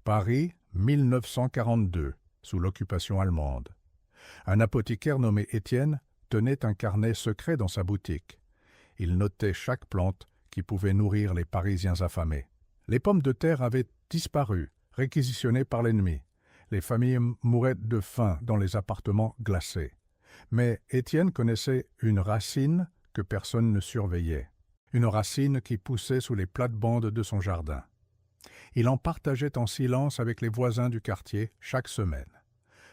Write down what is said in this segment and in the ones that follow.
Paris, 1942, sous l'occupation allemande. Un apothicaire nommé Étienne tenait un carnet secret dans sa boutique. Il notait chaque plante qui pouvait nourrir les Parisiens affamés. Les pommes de terre avaient disparu, réquisitionnées par l'ennemi. Les familles mouraient de faim dans les appartements glacés. Mais Étienne connaissait une racine que personne ne surveillait. Une racine qui poussait sous les plates-bandes de son jardin. Il en partageait en silence avec les voisins du quartier chaque semaine.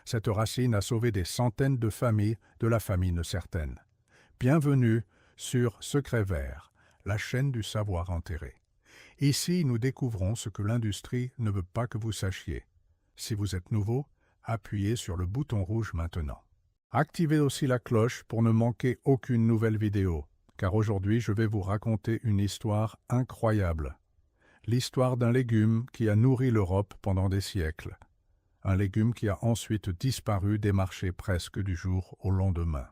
Cette racine a sauvé des centaines de familles de la famine certaine. Bienvenue sur Secret Vert, la chaîne du savoir enterré. Ici, nous découvrons ce que l'industrie ne veut pas que vous sachiez. Si vous êtes nouveau, appuyez sur le bouton rouge maintenant. Activez aussi la cloche pour ne manquer aucune nouvelle vidéo, car aujourd'hui je vais vous raconter une histoire incroyable. L'histoire d'un légume qui a nourri l'Europe pendant des siècles. Un légume qui a ensuite disparu des marchés presque du jour au lendemain.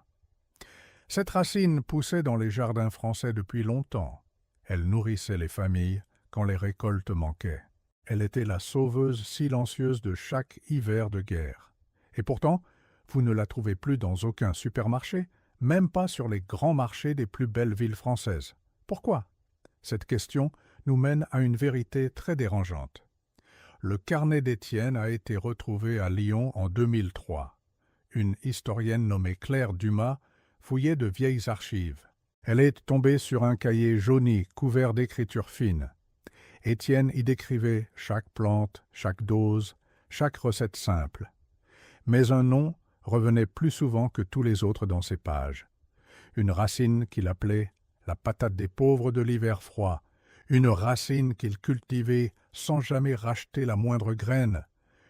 Cette racine poussait dans les jardins français depuis longtemps. Elle nourrissait les familles quand les récoltes manquaient. Elle était la sauveuse silencieuse de chaque hiver de guerre. Et pourtant, vous ne la trouvez plus dans aucun supermarché, même pas sur les grands marchés des plus belles villes françaises. Pourquoi? Cette question nous mène à une vérité très dérangeante. Le carnet d'Étienne a été retrouvé à Lyon en 2003. Une historienne nommée Claire Dumas fouillait de vieilles archives. Elle est tombée sur un cahier jauni couvert d'écritures fines. Étienne y décrivait chaque plante, chaque dose, chaque recette simple. Mais un nom revenait plus souvent que tous les autres dans ces pages. Une racine qu'il appelait la patate des pauvres de l'hiver froid, une racine qu'il cultivait sans jamais racheter la moindre graine,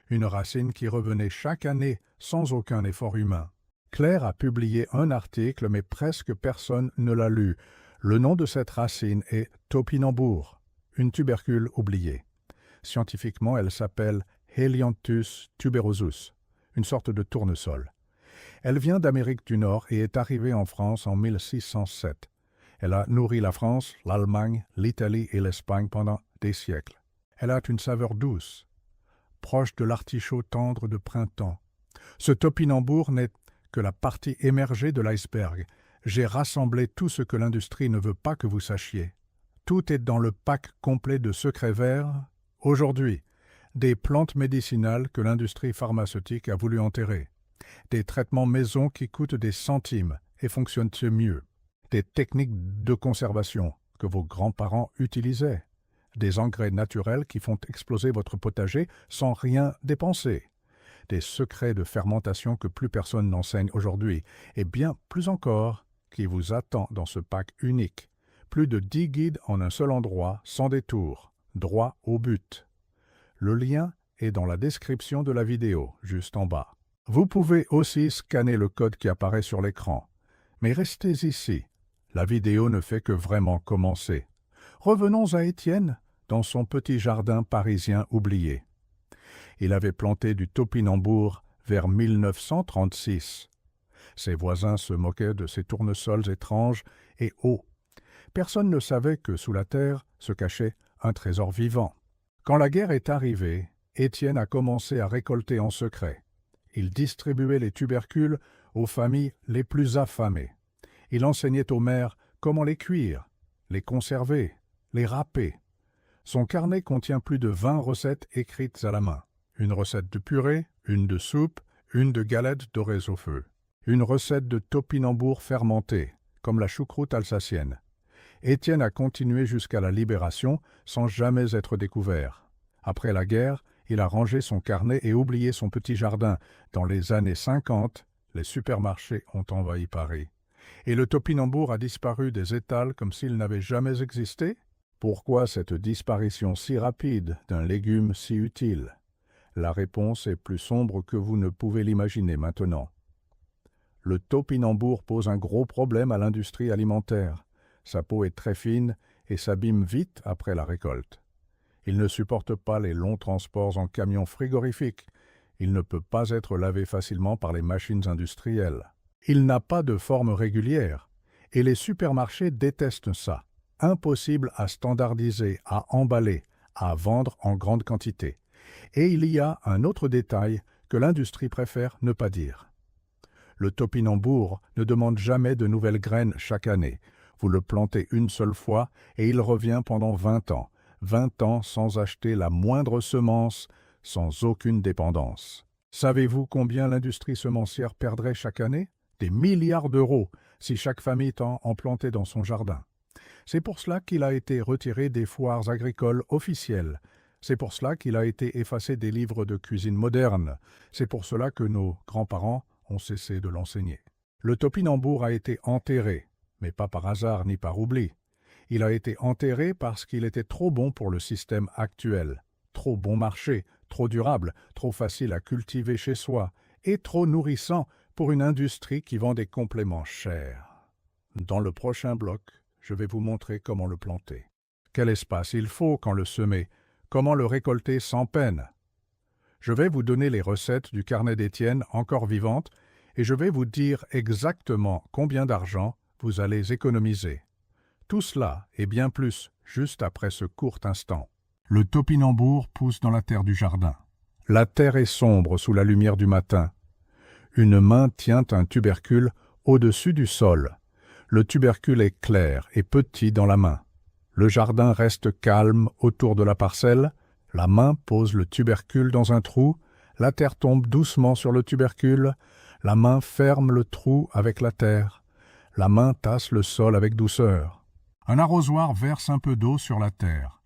une racine qui revenait chaque année sans aucun effort humain. Claire a publié un article, mais presque personne ne l'a lu. Le nom de cette racine est topinambour, une tubercule oubliée. Scientifiquement, elle s'appelle Helianthus tuberosus, une sorte de tournesol. Elle vient d'Amérique du Nord et est arrivée en France en 1607. Elle a nourri la France, l'Allemagne, l'Italie et l'Espagne pendant des siècles. Elle a une saveur douce, proche de l'artichaut tendre de printemps. Ce topinambour n'est que la partie émergée de l'iceberg. J'ai rassemblé tout ce que l'industrie ne veut pas que vous sachiez. Tout est dans le pack complet de Secret Vert. Aujourd'hui, des plantes médicinales que l'industrie pharmaceutique a voulu enterrer. Des traitements maison qui coûtent des centimes et fonctionnent mieux. Des techniques de conservation que vos grands-parents utilisaient. Des engrais naturels qui font exploser votre potager sans rien dépenser. Des secrets de fermentation que plus personne n'enseigne aujourd'hui, et bien plus encore, qui vous attend dans ce pack unique. Plus de 10 guides en un seul endroit, sans détour, droit au but. Le lien est dans la description de la vidéo, juste en bas. Vous pouvez aussi scanner le code qui apparaît sur l'écran. Mais restez ici, la vidéo ne fait que vraiment commencer. Revenons à Étienne, dans son petit jardin parisien oublié. Il avait planté du topinambour vers 1936. Ses voisins se moquaient de ces tournesols étranges et hauts. Personne ne savait que sous la terre se cachait un trésor vivant. Quand la guerre est arrivée, Étienne a commencé à récolter en secret. Il distribuait les tubercules aux familles les plus affamées. Il enseignait aux mères comment les cuire, les conserver, les râper. Son carnet contient plus de 20 recettes écrites à la main. Une recette de purée, une de soupe, une de galette dorée au feu. Une recette de topinambour fermenté, comme la choucroute alsacienne. Étienne a continué jusqu'à la Libération sans jamais être découvert. Après la guerre, il a rangé son carnet et oublié son petit jardin. Dans les années 50, les supermarchés ont envahi Paris. Et le topinambour a disparu des étals comme s'il n'avait jamais existé? Pourquoi cette disparition si rapide d'un légume si utile? La réponse est plus sombre que vous ne pouvez l'imaginer maintenant. Le topinambour pose un gros problème à l'industrie alimentaire. Sa peau est très fine et s'abîme vite après la récolte. Il ne supporte pas les longs transports en camions frigorifiques. Il ne peut pas être lavé facilement par les machines industrielles. Il n'a pas de forme régulière et les supermarchés détestent ça. Impossible à standardiser, à emballer, à vendre en grande quantité. Et il y a un autre détail que l'industrie préfère ne pas dire. Le topinambour ne demande jamais de nouvelles graines chaque année. Vous le plantez une seule fois et il revient pendant 20 ans. 20 ans sans acheter la moindre semence, sans aucune dépendance. Savez-vous combien l'industrie semencière perdrait chaque année? Des milliards d'euros si chaque famille en plantait dans son jardin. C'est pour cela qu'il a été retiré des foires agricoles officielles. C'est pour cela qu'il a été effacé des livres de cuisine moderne. C'est pour cela que nos grands-parents ont cessé de l'enseigner. Le topinambour a été enterré, mais pas par hasard ni par oubli. Il a été enterré parce qu'il était trop bon pour le système actuel, trop bon marché, trop durable, trop facile à cultiver chez soi et trop nourrissant pour une industrie qui vend des compléments chers. Dans le prochain bloc, je vais vous montrer comment le planter. Quel espace il faut quand le semer, comment le récolter sans peine. Je vais vous donner les recettes du carnet d'Étienne encore vivantes et je vais vous dire exactement combien d'argent vous allez économiser. Tout cela et bien plus juste après ce court instant. Le topinambour pousse dans la terre du jardin. La terre est sombre sous la lumière du matin. Une main tient un tubercule au-dessus du sol. Le tubercule est clair et petit dans la main. Le jardin reste calme autour de la parcelle. La main pose le tubercule dans un trou. La terre tombe doucement sur le tubercule. La main ferme le trou avec la terre. La main tasse le sol avec douceur. Un arrosoir verse un peu d'eau sur la terre.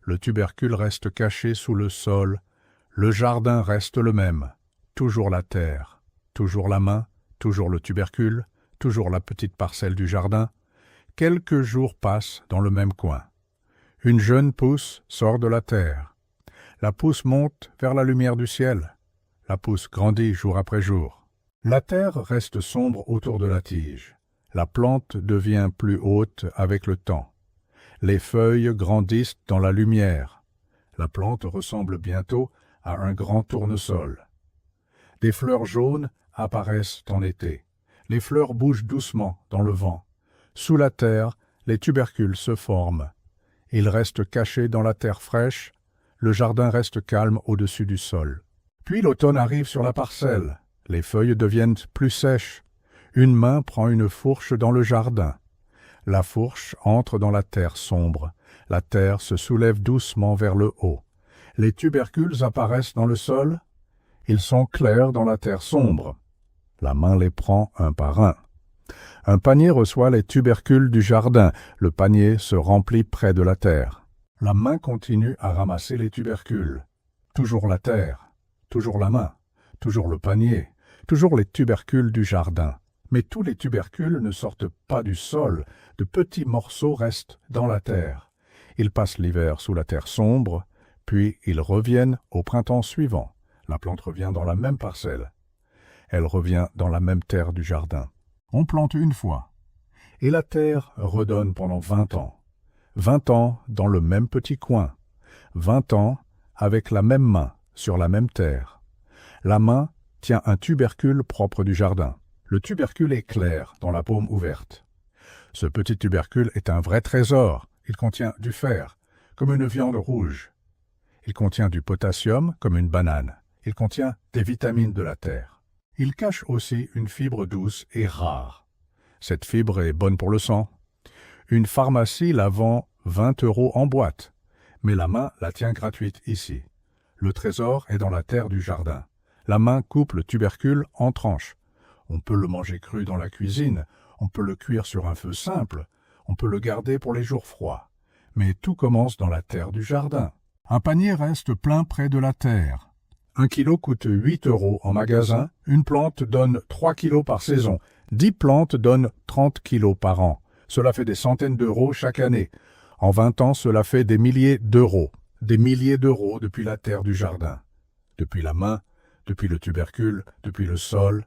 Le tubercule reste caché sous le sol. Le jardin reste le même. Toujours la terre, toujours la main, toujours le tubercule, toujours la petite parcelle du jardin. Quelques jours passent dans le même coin. Une jeune pousse sort de la terre. La pousse monte vers la lumière du ciel. La pousse grandit jour après jour. La terre reste sombre autour de la tige. La plante devient plus haute avec le temps. Les feuilles grandissent dans la lumière. La plante ressemble bientôt à un grand tournesol. Des fleurs jaunes apparaissent en été. Les fleurs bougent doucement dans le vent. Sous la terre, les tubercules se forment. Ils restent cachés dans la terre fraîche. Le jardin reste calme au-dessus du sol. Puis l'automne arrive sur la parcelle. Les feuilles deviennent plus sèches. Une main prend une fourche dans le jardin. La fourche entre dans la terre sombre. La terre se soulève doucement vers le haut. Les tubercules apparaissent dans le sol. Ils sont clairs dans la terre sombre. La main les prend un par un. Un panier reçoit les tubercules du jardin. Le panier se remplit près de la terre. La main continue à ramasser les tubercules. Toujours la terre, toujours la main, toujours le panier, toujours les tubercules du jardin. Mais tous les tubercules ne sortent pas du sol. De petits morceaux restent dans la terre. Ils passent l'hiver sous la terre sombre, puis ils reviennent au printemps suivant. La plante revient dans la même parcelle. Elle revient dans la même terre du jardin. On plante une fois, et la terre redonne pendant 20 ans. 20 ans dans le même petit coin. 20 ans avec la même main, sur la même terre. La main tient un tubercule propre du jardin. Le tubercule est clair dans la paume ouverte. Ce petit tubercule est un vrai trésor. Il contient du fer, comme une viande rouge. Il contient du potassium, comme une banane. Il contient des vitamines de la terre. Il cache aussi une fibre douce et rare. Cette fibre est bonne pour le sang. Une pharmacie la vend 20 € en boîte, mais la main la tient gratuite ici. Le trésor est dans la terre du jardin. La main coupe le tubercule en tranches. On peut le manger cru dans la cuisine, on peut le cuire sur un feu simple, on peut le garder pour les jours froids. Mais tout commence dans la terre du jardin. Un panier reste plein près de la terre. 1 kilo coûte 8 € en magasin, une plante donne 3 kilos par saison, 10 plantes donnent 30 kilos par an. Cela fait des centaines d'euros chaque année. En 20 ans, cela fait des milliers d'euros. Des milliers d'euros depuis la terre du jardin. Depuis la main, depuis le tubercule, depuis le sol.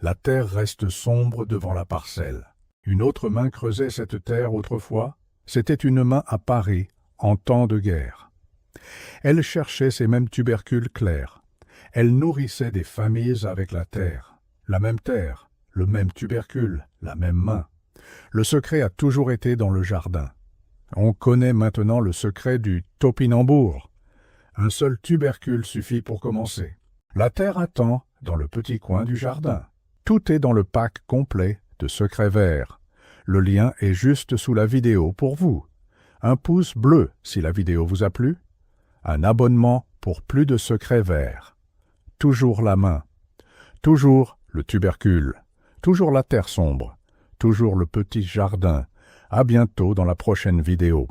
La terre reste sombre devant la parcelle. Une autre main creusait cette terre autrefois. C'était une main à Paris, en temps de guerre. Elle cherchait ces mêmes tubercules clairs. Elle nourrissait des familles avec la terre. La même terre, le même tubercule, la même main. Le secret a toujours été dans le jardin. On connaît maintenant le secret du topinambour. Un seul tubercule suffit pour commencer. La terre attend dans le petit coin du jardin. Tout est dans le pack complet de Secrets Verts. Le lien est juste sous la vidéo pour vous. Un pouce bleu si la vidéo vous a plu. Un abonnement pour plus de Secrets Verts. Toujours la main. Toujours le tubercule. Toujours la terre sombre. Toujours le petit jardin. À bientôt dans la prochaine vidéo.